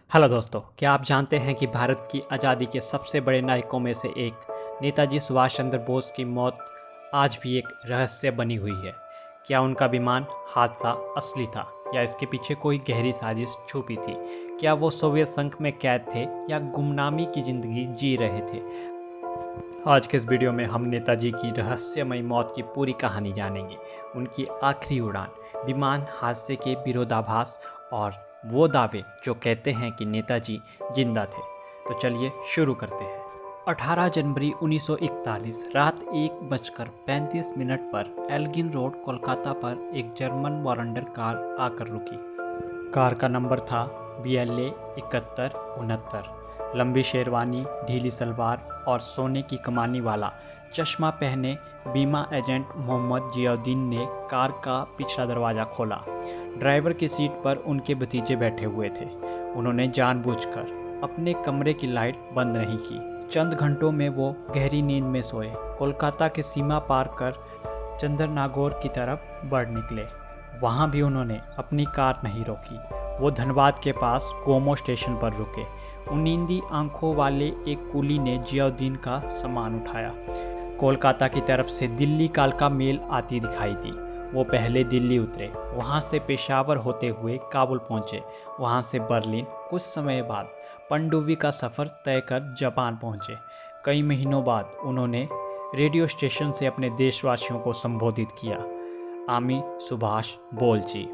Hello दोस्तों, क्या आप जानते हैं कि भारत की आज़ादी के सबसे बड़े नायकों में से एक नेताजी सुभाष चंद्र बोस की मौत आज भी एक रहस्य बनी हुई है। क्या उनका विमान हादसा असली था या इसके पीछे कोई गहरी साजिश छुपी थी? क्या वो सोवियत संघ में कैद थे या गुमनामी की ज़िंदगी जी रहे थे? आज के इस वीडियो में हम नेताजी की रहस्यमयी मौत की पूरी कहानी जानेंगे। उनकी आखिरी उड़ान, विमान हादसे के विरोधाभास और वो दावे जो कहते हैं कि नेताजी जिंदा थे। तो चलिए शुरू करते हैं। 18 जनवरी 1941 रात 1:35 पर एल्गिन रोड कोलकाता पर एक जर्मन वॉरंडर कार आकर रुकी। कार का नंबर था BLA 7169। लंबी शेरवानी, ढीली सलवार और सोने की कमानी वाला चश्मा पहने बीमा एजेंट मोहम्मद जियाउद्दीन ने कार का पिछला दरवाज़ा खोला। ड्राइवर की सीट पर उनके भतीजे बैठे हुए थे। उन्होंने जानबूझकर अपने कमरे की लाइट बंद नहीं की। चंद घंटों में वो गहरी नींद में सोए। कोलकाता की सीमा पार कर चंद्रनागौर की तरफ बढ़ निकले। वहाँ भी उन्होंने अपनी कार नहीं रोकी। वो धनबाद के पास गोमो स्टेशन पर रुके। उन नींदी आंखों वाले एक कुली ने जियाउद्दीन का सामान उठाया। कोलकाता की तरफ से दिल्ली कालका मेल आती दिखाई दी। वो पहले दिल्ली उतरे, वहाँ से पेशावर होते हुए काबुल पहुँचे, वहाँ से बर्लिन, कुछ समय बाद पनडुब्बी का सफ़र तय कर जापान पहुँचे। कई महीनों बाद उन्होंने रेडियो स्टेशन से अपने देशवासियों को संबोधित किया। आमी सुभाष बोलची।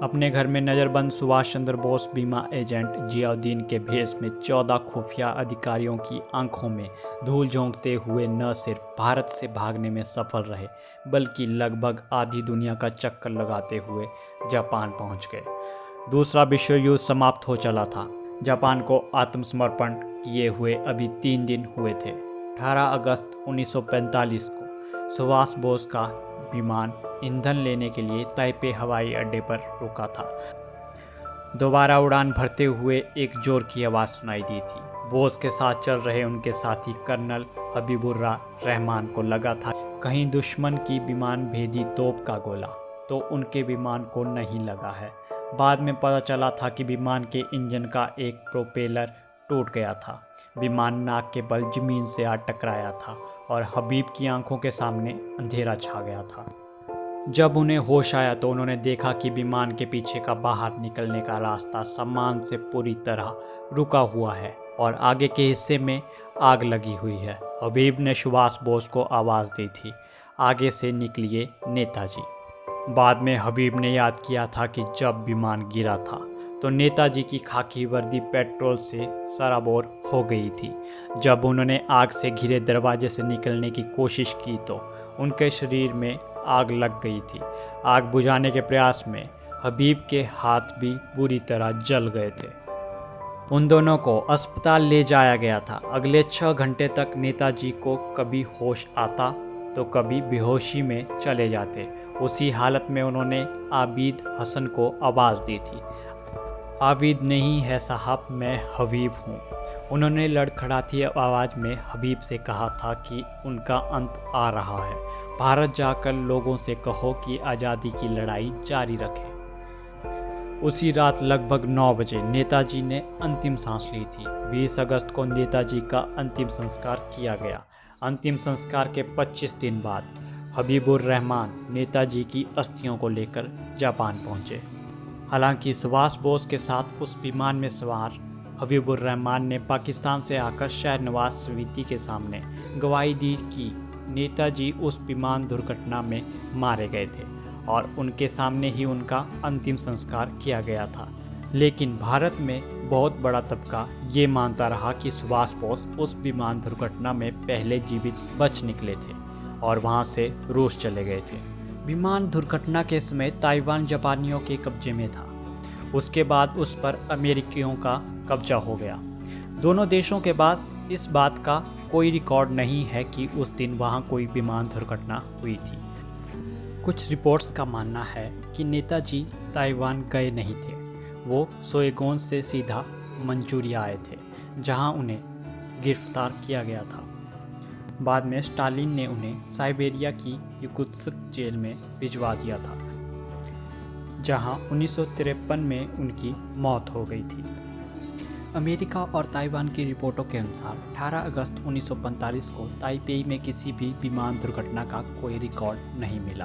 अपने घर में नज़रबंद सुभाष चंद्र बोस बीमा एजेंट जियाउद्दीन के भेष में 14 खुफिया अधिकारियों की आंखों में धूल झोंकते हुए न सिर्फ भारत से भागने में सफल रहे, बल्कि लगभग आधी दुनिया का चक्कर लगाते हुए जापान पहुंच गए। दूसरा विश्व युद्ध समाप्त हो चला था। जापान को आत्मसमर्पण किए हुए अभी 3 दिन हुए थे। 18 अगस्त 1945 को सुभाष बोस का विमान ईंधन लेने के लिए ताइपे हवाई अड्डे पर रुका था। दोबारा उड़ान भरते हुए एक जोर की आवाज़ सुनाई दी थी। बोस के साथ चल रहे उनके साथी कर्नल हबीबुर्रह रहमान को लगा था कहीं दुश्मन की विमान भेदी तोप का गोला तो उनके विमान को नहीं लगा है। बाद में पता चला था कि विमान के इंजन का एक प्रोपेलर टूट गया था। विमान नाक के बल जमीन से आ टकराया था और हबीब की आंखों के सामने अंधेरा छा गया था। जब उन्हें होश आया तो उन्होंने देखा कि विमान के पीछे का बाहर निकलने का रास्ता सामान से पूरी तरह रुका हुआ है और आगे के हिस्से में आग लगी हुई है। हबीब ने सुभाष बोस को आवाज़ दी थी, आगे से निकलिए नेताजी। बाद में हबीब ने याद किया था कि जब विमान गिरा था तो नेताजी की खाकी वर्दी पेट्रोल से सराबोर हो गई थी। जब उन्होंने आग से घिरे दरवाजे से निकलने की कोशिश की तो उनके शरीर में आग लग गई थी। आग बुझाने के प्रयास में हबीब के हाथ भी बुरी तरह जल गए थे। उन दोनों को अस्पताल ले जाया गया था। अगले 6 घंटे तक नेताजी को कभी होश आता तो कभी बेहोशी में चले जाते। उसी हालत में उन्होंने आबिद हसन को आवाज़ दी थी, आबिद नहीं है साहब, मैं हबीब हूँ। उन्होंने लड़खड़ाती आवाज़ में हबीब से कहा था कि उनका अंत आ रहा है। भारत जाकर लोगों से कहो कि आज़ादी की लड़ाई जारी रखें। उसी रात लगभग 9 बजे नेताजी ने अंतिम सांस ली थी। 20 अगस्त को नेताजी का अंतिम संस्कार किया गया। अंतिम संस्कार के 25 दिन बाद हबीबुर्रहमान नेताजी की अस्थियों को लेकर जापान पहुँचे। हालांकि सुभाष बोस के साथ उस विमान में सवार हबीबुर्रहमान ने पाकिस्तान से आकर शहर नवाज समिति के सामने गवाही दी कि नेताजी उस विमान दुर्घटना में मारे गए थे और उनके सामने ही उनका अंतिम संस्कार किया गया था। लेकिन भारत में बहुत बड़ा तबका ये मानता रहा कि सुभाष बोस उस विमान दुर्घटना में पहले जीवित बच निकले थे और वहाँ से रूस चले गए थे। विमान दुर्घटना के समय ताइवान जापानियों के कब्जे में था। उसके बाद उस पर अमेरिकियों का कब्जा हो गया। दोनों देशों के पास इस बात का कोई रिकॉर्ड नहीं है कि उस दिन वहाँ कोई विमान दुर्घटना हुई थी। कुछ रिपोर्ट्स का मानना है कि नेताजी ताइवान गए नहीं थे। वो सोएगोन से सीधा मंचूरिया आए थे, जहाँ उन्हें गिरफ्तार किया गया था। बाद में स्टालिन ने उन्हें साइबेरिया की युकुत्स्क जेल में भिजवा दिया था, जहां 1953 में उनकी मौत हो गई थी। अमेरिका और ताइवान की रिपोर्टों के अनुसार 18 अगस्त 1945 को ताइपेई में किसी भी विमान दुर्घटना का कोई रिकॉर्ड नहीं मिला।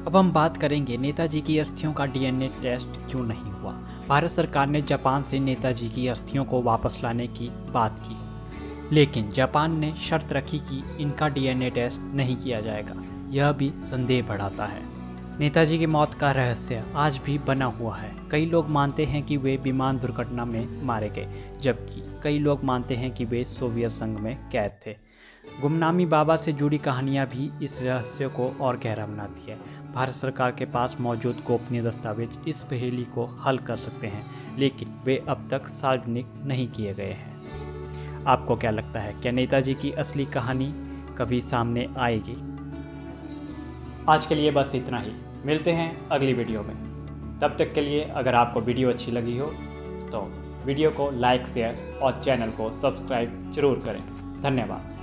अब हम बात करेंगे नेताजी की अस्थियों का डीएनए टेस्ट क्यों नहीं हुआ। भारत सरकार ने जापान से नेताजी की अस्थियों को वापस लाने की बात की, लेकिन जापान ने शर्त रखी कि इनका डीएनए टेस्ट नहीं किया जाएगा। यह भी संदेह बढ़ाता है। नेताजी की मौत का रहस्य आज भी बना हुआ है। कई लोग मानते हैं कि वे विमान दुर्घटना में मारे गए, जबकि कई लोग मानते हैं कि वे सोवियत संघ में कैद थे। गुमनामी बाबा से जुड़ी कहानियां भी इस रहस्य को और गहरा बनाती है। भारत सरकार के पास मौजूद गोपनीय दस्तावेज इस पहेली को हल कर सकते हैं, लेकिन वे अब तक सार्वजनिक नहीं किए गए हैं। आपको क्या लगता है, क्या नेताजी की असली कहानी कभी सामने आएगी? आज के लिए बस इतना ही। मिलते हैं अगली वीडियो में। तब तक के लिए अगर आपको वीडियो अच्छी लगी हो तो वीडियो को लाइक, शेयर और चैनल को सब्सक्राइब जरूर करें। धन्यवाद।